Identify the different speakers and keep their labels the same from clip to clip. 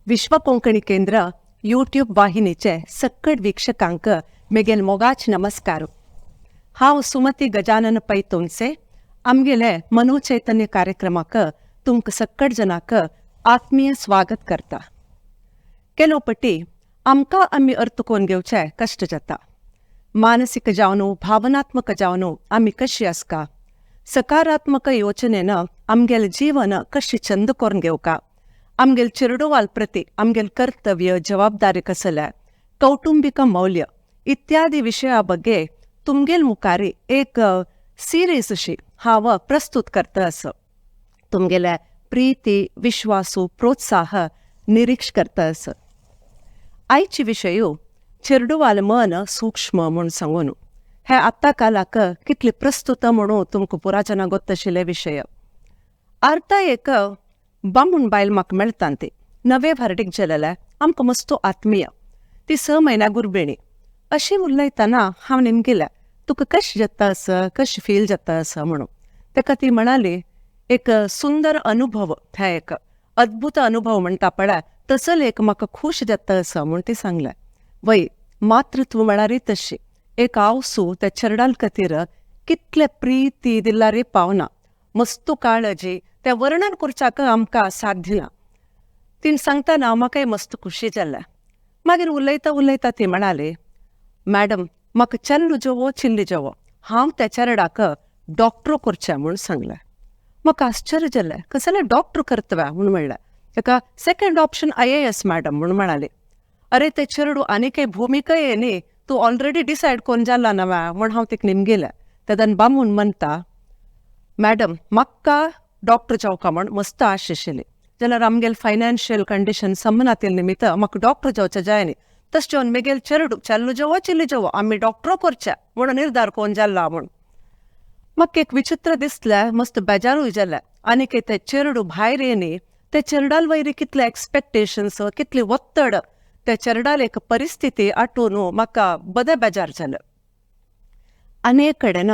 Speaker 1: विश्व कोंकणी केंद्र यूट्यूब वाहिनीचे सक्कड वीक्षकांक मेगेल मोगाच नमस्कार. हांव सुमती गजानन पै तोनसे. आमगेले मनोचैतन्य कार्यक्रमाक तुमक सक्कड जनाक आत्मीय स्वागत करता. केलो पटी आमकां आमी अर्थ कोन घेवचे कश्ट जाता. मानसिक जावनू भावनात्मक जावनू आमी कशी आसका. सकारात्मक योचनेन आमगेल जीवन कशी चंद कोरून घेवका. आमगेल चिरडोवाल प्रती आमगेल कर्तव्य जबाबदारी कसल्या कौटुंबिक मौल्य इत्यादी विषया बग्गे तुमगेल मुखारी एक सिरीज अशी हांव प्रस्तुत करता आसा. तुमगेले प्रीती विश्वासू प्रोत्साह निरीक्ष करता आसा. आयची विशयू चिरडोवाल मन सूक्ष्म म्हूण सांगून हे आत्ता कालाक कितले प्रस्तुत म्हणून तुमकां पुराजना गोत्तशिल्ले विशय. अर्थ एक बामून बायल म्हाका मेळटा ती नवे भारतीक जेलेले आमकां मस्तो आत्मीय. ती 6 म्हयन्या गुरबिणी अशी उलयतना हांव निमगेलें तुका कशें जाता आसा कशें फील जाता आसा म्हणून. ताका ती म्हणाली एक सुंदर अनुभव हे एक अद्भुत अनुभव म्हणटा पळय तसले एक म्हाका खूश जाता आसा म्हूण ती सांगलें. वय मातृत्व म्हळ्यार तशी एक आवसू त्या चरडाल खातीर कितले प्रीती दिला रे पावना. मस्तू काळजी ते वर्णन करच्याक आमकां साध्य ना. तीन सांगतना म्हाकाय मस्त खुशी जाल्या. मागीर उलयता उलयता ती म्हणाली मॅडम म्हाका चल्ल जेवो चिल्ली जेवो हांव त्या चेरडाक डॉक्टर करचें म्हूण सांगलें. म्हाका आश्चर्य जालें कसले डॉक्टर करतव्या म्हूण म्हणलें. ताका सेकंड ऑप्शन IAS मॅडम म्हूण म्हणाली. अरे ते चेरडू आनी भूमिका ये न्ही तूं ऑलरेडी डिसायड कोन्न जाला नव्या म्हूण हांव तिका निमगेलें. तेदन बामून म्हणटा मॅडम म्हाका डॉक्टर जावका म्हण मस्त आश आशिल्ली. जाल्यार आमगेल फायनान्शियल कंडिशन समनातील निमित्त म्हाका डॉक्टर जावचें जाय न्ही. तशें जेवन मेगेल चेरडू चल्ल जेवो चिल्ली जेवो आमी डॉक्टर करचे म्हूण निर्धार कोन्न जाला म्हूण. म्हाका एक विचित्र दिसलें मस्त बेजारूय जालें. आनी ते चेरडू भायर येनी ते चेरडाल वयरी कितले एक्सपेक्टेशन्स कितली वत्तड ते चेरडाल एक परिस्थिती आठून म्हाका बदें बेजार जालें. आनी एक कडेन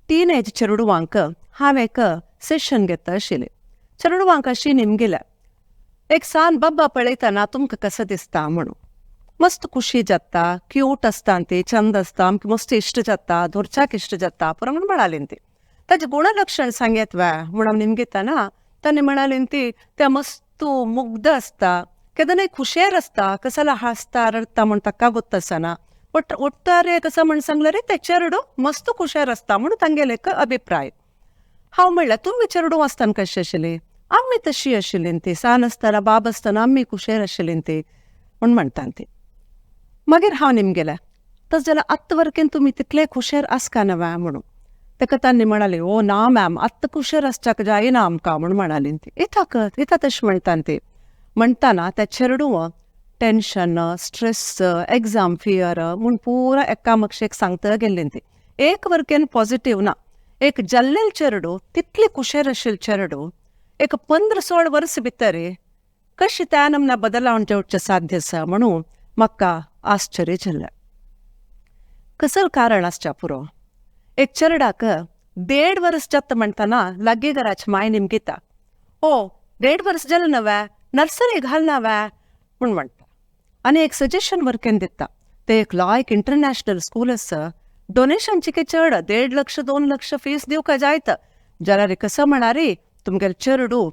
Speaker 1: टीनेज चेरडूवांक हांव एक सेशन घेता आशिल्लें. चेरडूवांक अशी निमगेलें एक सान बाबा पळयतना तुमकां कसं दिसता म्हणून. मस्त खुशी जाता क्यूट आसता ती चंद आसता आमकां मस्त इश्ट जाता धोरच्याक इश्ट जाता पुरो म्हूण म्हणाली ती. ताजें गुणलक्षण सांगेत व्या म्हूण हांव निमगेतना ताणें म्हणाली ती त्या मस्त मुग्ध आसता केदनय खुशेर आसता कसला हांसता रडता म्हूण ताका गोत्त आसना. ಒಟ್ಟಾರೆ कसं म्हण सांगले रे ते चेरडू मस्त खुशार आसता म्हणून तांगेले एक अभिप्राय. हांव म्हणलें तुमी चेरडू आसतना कशी आशिल्ली. आमी तशी आशिल्ली ती सान आसतना बाब आसतना आमी खुशेर आशिल्ली ती म्हूण म्हणटा ती. मागीर हांव निमगेलें तस जाल्यार आत्ता वरकेन तुमी तितले खुशेर आसका नव्या म्हणून. ताका तांणी म्हणाली ओ ना मॅम आत्ता खुशेर आसच्याक जायना आमकां म्हूण म्हणाली ती. इता तशें म्हणटा ती. म्हणटाना त्या चेरडू टेन्शन स्ट्रेस एग्जाम फियर म्हूण पुरा एका म्हाका सांगता गेल्ली ती. एक वरकेन पॉझिटिव्ह ना. एक जल्लेल चेरडू तितली खुशेर आशिल्ली चेरडू एक 15-16 वर्स भितर कशी त्या नमना बदलावन जेवचें साध्य आसा म्हणून म्हाका आश्चर्य जालें. कसलं कारण आसच्या पुरो. एक चेरडाक 1.5 वर्स जाता म्हणटाना लागीं घराची माय निमगिता ओ 1.5 वर्स जालें नव्या नर्सरी घाल नव्या म्हूण म्हणटा. आनी एक सजेशन वरकेन दिता ते एक लायक इंटरनॅशनल स्कूल आसा डोनेशनची चड 1.5 लाख 2 लाख फीस दिवका जायता. जाल्यार कसं म्हणारी तुमगेल चेरडू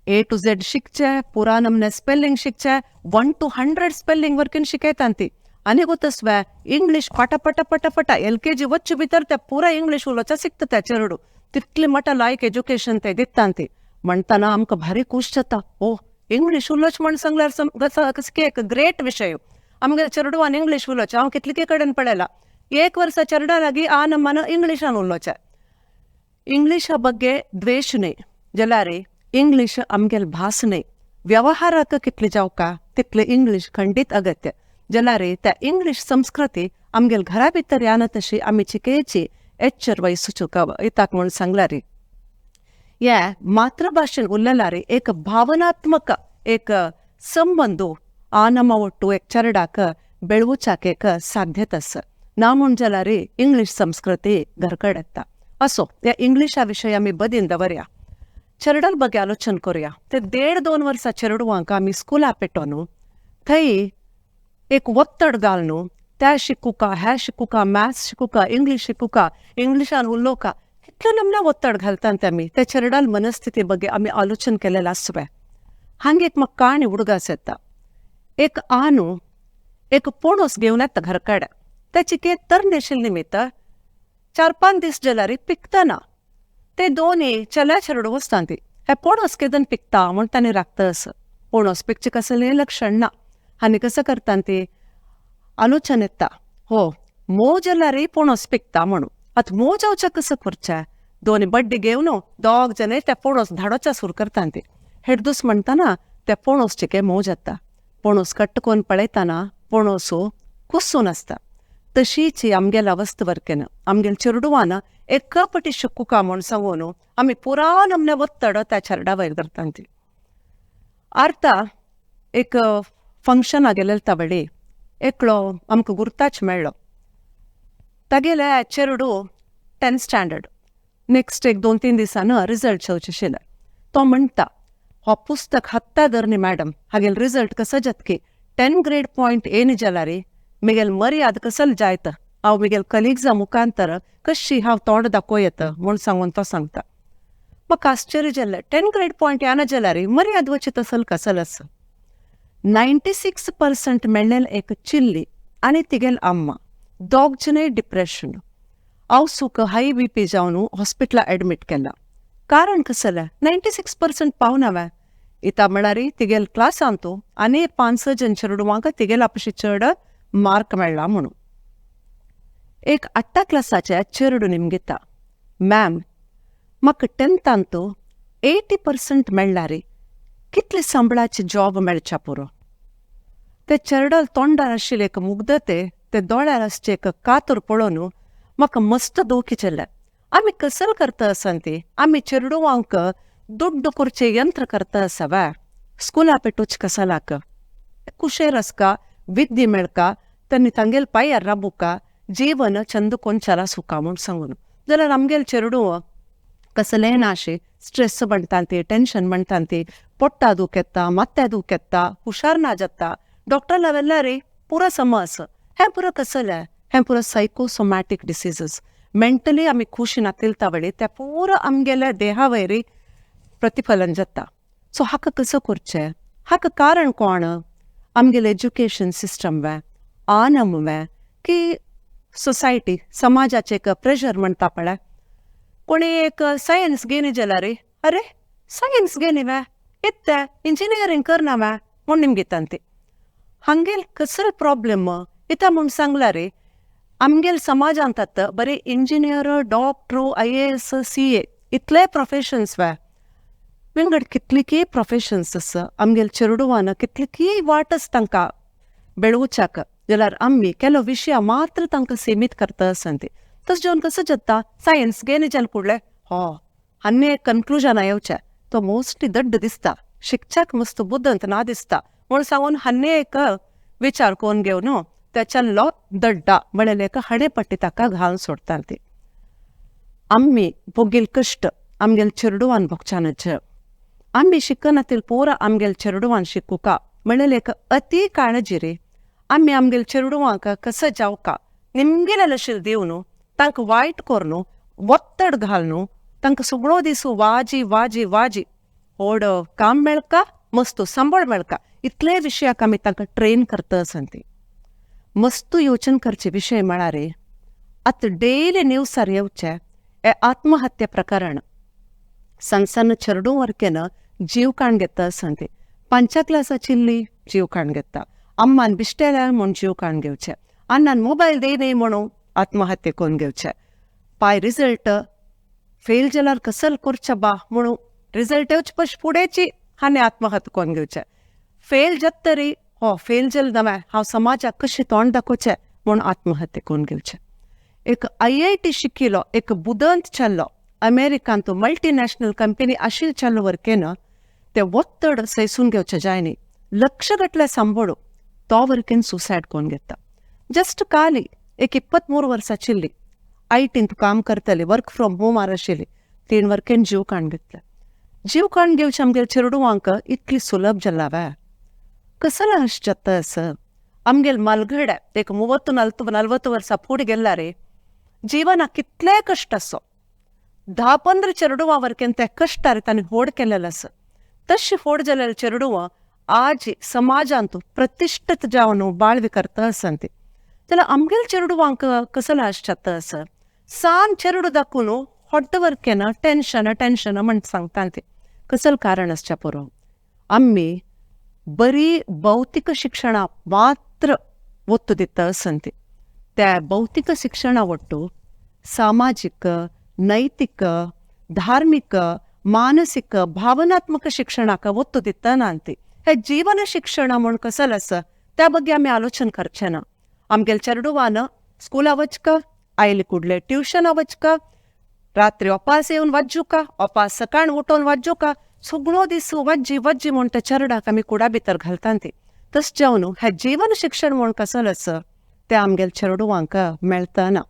Speaker 1: A to Z शिकचे पुरा नमने स्पेलिंग शिकचे 1 to 100 स्पेलिंग वरकेन शिकयता ती. आनी गोतस्व्या इंग्लीश पटा LKG वच्चे भितर ते पुरा इंग्लीश उलोवचा शिकता त्या चेरडू. तितले मोठा लायक एज्युकेशन ते दिता ती. म्हणटाना आमकां भारी खूश जाता. ओ इंग्लीश उलोवच म्हण सांगल्यार एक ग्रेट विशय. आमगे चेरडूवान इंग्लीश उलोवचें हांव कितले कडेन पळयलां. 1 वर्सा चेरडा लागीं आ नम्मान इंग्लिशान उलोवचें. इंग्लिशा बग्गे द्वेश न्ही जाल्यार इंग्लीश आमगेल भास न्ही. व्यवहाराक कितले जावका तितले इंग्लीश खंडीत अगत्य. जाल्यार त्या इंग्लीश संस्कृती आमगेल घरा भितर याना तशी आमी चिकेची एच्चर वहिसूचुका इताक म्हूण सांगल्यार हे मातृभाशेन उलयल्यार एक भावनात्मक एक संबंद आ नम्मा ಒಟ್ಟು एक चेरडाक बेळवूच्याक एक साध्यता आसा. ना म्हूण जाल्यार इंग्लीश संस्कृती घरकड येता. असो ह्या इंग्लिशा विशय आमी बदीन दवरया. चेरडल ಬಗ್ಗೆ आलोचन करूया. ते 1.5-2 वर्सां चेरडवांक आमी स्कुला पेटो न्हू थंय एक वत्तड घाल न्हू त्या शिकुका ह्या शिकुका मॅथ्स शिकुका इंग्लिशान उलोवका कितले नमने ಒತ್ತಡ घालतात आमी ते चेरडल मनस्थिती ಬಗ್ಗೆ आमी आलोचन केलेलें आसवे. हांगा एक म्हाका काणी उडगास येता. एक आनू एक पोणोस घेवन येता घरा कडेन. तेची केक तरणी आशिल्ली निमित्त 4-5 दीस जाल्यार पिकतना. ते दोन्ही चल्या चेरडू वसतात ती हे पोणोस केदन पिकता म्हण तांणी राखतस पोणोस पिकचे कसलें लक्षण ना. आनी कसं करता ती आलोचन येता हो मोव जाल्यार पोणोस पिकता म्हणून. आतां मोव जावचें कसं करचें दोन्ही बड्डी घेवन दोग जणे ते पोणोस धाडोवचें सुरू करता ती. हेडदूस म्हणटाना ते पोणोस चिके मोव जाता. पोणोस कट्टकोन पळयतना पोणोसू कुसून आसता. तशीच आमगेल अवस्थ वरकेन आमगेल चेरडुवान एक पटी शिकुका म्हूण सांगून आमी पुरा नमने ಒತ್ತಡ त्या चेरडा वयर करता ती. आर्ता एक फंक्शन आगेलें तवळी एकलो आमकां गुर्ताच मेळ्ळो. तागेले चेरडू 10th स्टँडर्ड नेक्स्ट एक 2-3 दिसांनी रिजल्ट येवचें आशिल्लें. तो म्हणटा हो पुस्तक हत्ता धरनी मॅडम हागेल रिजल्ट कसो जतकी 10 ग्रेड पॉयंट येनी जाल्यार मिगेल मर्याद कसल जायत हांव मिगेल कलिग्जा मुखांतर कशी हांव तोंड दाखोयत म्हूण सांगून तो सांगता. म्हाका आश्चर्य जाल्लें 10 ग्रेड पॉयंट येना जाल्यार मर्याद वचीत असल कसल आस. 96% मेळ्ळेल एक चिल्ली आनी तिगेल अम्मा दोग जणे डिप्रेशन. हांव सुख हाय BP जावन हॉस्पिटला एडमीट केला. कारण कसलें 96% पावना इता म्हळ्यार तिगेल क्लासांत आनी 5-6 जन चेरडुवांक तिगेला पशी चड मार्क मेळ्ळा म्हणून. एक 8 क्लासाचे चेरडू निमगिता मॅम म्हाका 10थांत 80% मेळ्ळार कितले संबळाचे जॉब मेळच्या पुरो. ते चेरडल तोंडार आशिल्ले एक मुग्धते ते दोळ्यार आसचे एक कातर पळोवन म्हाका मस्त दोखी जाल्लें. आमी कसल करता आसन ती आमी चेरडुवांक दुड्ड करचे यंत्र करता आसा वा स्कुला पेटूच कसालाक कुशेर आसका विद्ये मेळका तन्नी तांगेल पायार राबुका जीवन चंद कोंचाला सुका म्हूण सांगून जाल्यार आमगेल चेरडू कसलें नाशे स्ट्रेस म्हणटा ती टेन्शन म्हणटा ती पोट्टा दूख येता माथ्या दूख येता हुशार ना जाता डॉक्टर लावेल्यार पुरो समज हें पुरो कसलें हें पुरो सायकोसोमॅटीक डिसीजीस मेंटली आमी खुश नातिलता वेळी ते पुरो आमगेल्या देहा वयरी प्रतिफलन जाता. सो हाका कसं करचें हाका कारण कोण आमगेलें एज्युकेशन सिस्टम वे आनम वे की सोसायटी समाजाचें एक प्रेशर म्हणटा पळय. कोणी एक सायन्स घेनी जाल्यार अरे सायन्स घेनी वे इत्ते इंजिनियरींग करना वे म्हूण निमगिता ती. हांगेल कसलो प्रॉब्लेम इता म्हूण सांगल्यार आमगेल समाजांत आतां बरे इंजिनियर डॉक्टर IAS CA इतले प्रोफेशन्स वे विंगड कितलीकी प्रोफेशन्स आसा आमगेल चेरडुवान कितलीकी वाटस तांकां बेळोवच्याक जाल्यार आमी केलो विशय मात्र तांकां सीमीत करता आसन ती. तस जेवन कसो जाता सायन्स घेनी जाल फुडलें हो आनी एक कन्क्लुजन येवचें तो मोस्टली दड्ड दिसता शिक्षक मस्त बुद्दंत ना दिसता म्हूण सांगून आनी एक विचार कोन्न घेवन तेच्यालो दड्डा म्हणल्यार एक हडे पट्टी ताका घालून सोडटा ती. आमी भोगील कश्ट आमगेल चेरडुवान भोगच्यानच आमी शिकनातील पोरा आमगेल चेरडुवान शिकुका म्हणल्यार एक अति काळजी रे. आमी आमगेल चेरडुवांक कसं जावका निमगेले लशील दिवन तांकां वायट कोरून ಒತ್ತಡ घालून तांकां सगळो दीस वाजी वाजी वाजी व्हड काम मेळका मस्त सांबाळ मेळका इतले विशयाक आमी तांकां ट्रेन करता आसन ती. मस्त योचन करचे विशय म्हळ्यार आतां डेली न्यूसार येवचे हे आत्महत्या प्रकरण सण सण चेरडू वरकेन जीव काण घेता आसन ती. 5 क्लासाचिल्ली जीव काण घेता अम्मान बिश्टेल्या म्हूण जीव काण घेवचे अन्नान मोबायल देयनी म्हणून आत्महत्या कोन्न घेवचे. पाय रिजल्ट फेल जाल्यार कसल करचें बा म्हणून रिजल्ट येवचे पयस फुडेंची आनी आत्महत्या कोन्न घेवचे. फेल जात तरी हो फेल जाल नवे हांव समाजाक कशें तोंड दाखोवचें म्हूण आत्महत्या कोन्न घेवचे. एक IIT शिकिल्लो एक बुदंत चल्लो अमेरिकांत मल्टीनॅशनल कंपनी आशिल्ले चल्लो वरकेन ते ಒತ್ತಡ सैसून घेवचे जायनी लक्ष गटले सांबाळू तो वरकेन सुसायड कोन्न घेता. जस्ट काली एक 23 वर्साचिल्ली IT काम करतली वर्क फ्रॉम होम आशिल्ली 3 वरकेन जीव काण घेतले. जीव काण घेवचे आमगेले चेडवांक इतली सुलभ जालावे. कसला अश जाता आमगेल मलगडे एक 30-40 वर्सां फुडें गेल्ला रे जीवना कितले कश्ट आसो 10-15 चेडवां वरकेन ते कश्टार तांणी होड केलेले आसा. तशी होड जालेले चेडवां आज समाजांत प्रतिष्ठित जावन बाळवी करता आसंती. जाल्यार आमगेल चेडवांक कसला अश जाता सान चेडू दाखून ಹೊಡ್ಡ ವರ್ಕೆನ ಟೆನ್ಷನ್ म्हणून सांगता ते कसलं कारण असच्या पुरो आम्ही बरी भौतिक शिक्षणा मात्र ಒತ್ತು ದಿತ್ತ असंती. त्या भौतिक शिक्षणा ಒಟ್ಟು ಸಾಮಾಜಿಕ ನೈತಿಕ धार्मिक मानसिक भावनात्मक शिक्षणाक ಒತ್ತು दिता नांती. हे जीवन शिक्षण म्हणून कसलं आसा त्या ಬಗ್ಗೆ आम्ही आलोचन करचे ना. आमगेल चेडवान स्कूला वचका आयले कुडले ट्युशना वचका रात्री अपास येवन वाजूका अपास सकाळ उठोन वाजूका सगळो दीस वज्जी म्हूण त्या चेडवाक आमी कुडा भितर घालता ती. तस जावन हे जीवन शिक्षण म्हूण कसलं आसा ते आमगेल चेडवांक मेळता ना.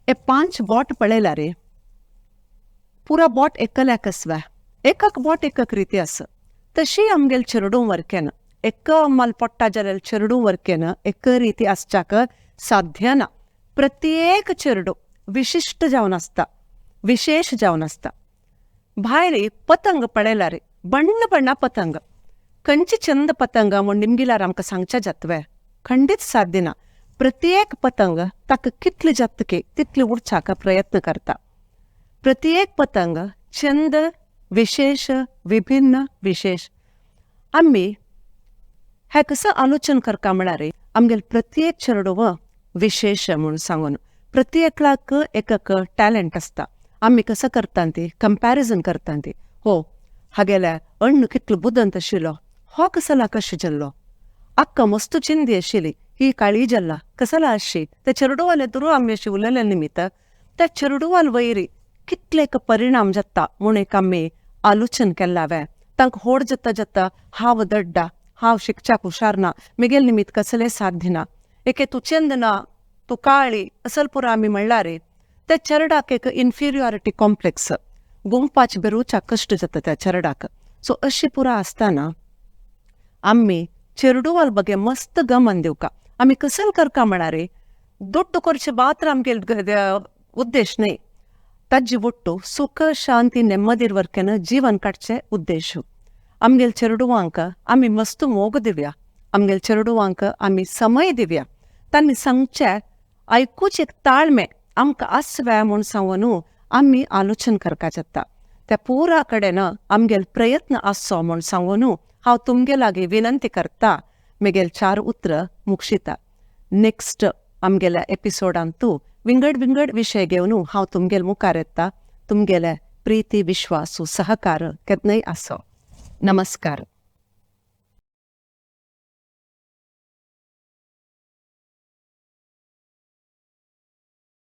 Speaker 1: हे 5 बोट पळयला रे पुरा बोट एकल्याक आसवा एकक बोट एकक रीती आसा. तशी आमगेल चेडू वरकेन एक मल पडटा जाल्यार चेडू वरकेन एक रीती आसच्याक साध्य ना. प्रत्येक चेडू विशिष्ट जावन आसता विशेष जावन आसता. भायर पतंग पळयला रे बಣ್ಣ पतंग खंयची चंद पतंग म्हूण निमगिल्यार आमकां सांगचें जातवे खंडीत साध्य ना. प्रत्येक पतंग ताका कितले जातके तितले उडचाक प्रयत्न करता. प्रत्येक पतंग चंद विशेष विभिन्न विशेष. आम्ही हे कसं आलोचन करता म्हळ्यार आमगेल प्रत्येक चेडू विशेष म्हणून सांगून प्रत्येकाक एकक टॅलेंट आसता. आम्ही कसं करता ती कंपॅरिझन करता ती हो हागेल्या अण्ण कितलो बुदंत आशिल्लो हो कसला कशें जाल्लो अक्क मस्त चिंदी आशिल्ली ही काळी जाल्ला कसला आसची. त्या चेडवाल एदरू आमी अशी उलयल्या निमित्त त्या चेडवाल वयरी कितले एक परिणाम जाता म्हूण एक आमी आलोचन केल्लावे. तांकां होड जाता हांव दड्डा हांव शिकच्याक हुशार ना म्हगेल निमित्त कसलें साध्य ना एके तूं चंद ना तूं काळी असल पुरो आमी म्हणल्यार त्या चेडवाक एक इन्फिरियॉरिटी कॉम्प्लेक्स गुंपाचे बेरूच्याक कश्ट जाता त्या चेडवाक. सो अशी पुरा आसतना आम्ही चेडवाल बगे मस्त गमन दिवका. आमी कसल करका म्हळ्यार दुड्ड करचे मात्र आमगे उद्देश न्ही. ताजी ಒಟ್ಟು ಸುಖ ಶಾಂತಿ ನೆಮ್ಮದಿರ ವರ್ಕೆನ ಜೀವನ ಕಟ್ಚೆ ಉದ್ದೇಶ. आमगेल चेडवांक आमी मस्त मोग दिव्या आमगेल चेडवांक आमी समय दिव्या तांणी सांगचे आयकूच एक ताळमे आमकां आसव्या म्हूण सांगून आमी आलोचन करपा जाता. त्या पुरा कडेन आमगेल प्रयत्न आसचो म्हूण सांगून हांव तुमगे लागीं विनंती करता. म्हगेल 4 उतर मुक्षिता. नेक्स्ट आमगेल्या एपिसोडान तूं विंगड विशय घेवन हांव तुमगेल मुखार येता. तुमगेले प्रीती विश्वास सहकार केन्नाय आसो. नमस्कार.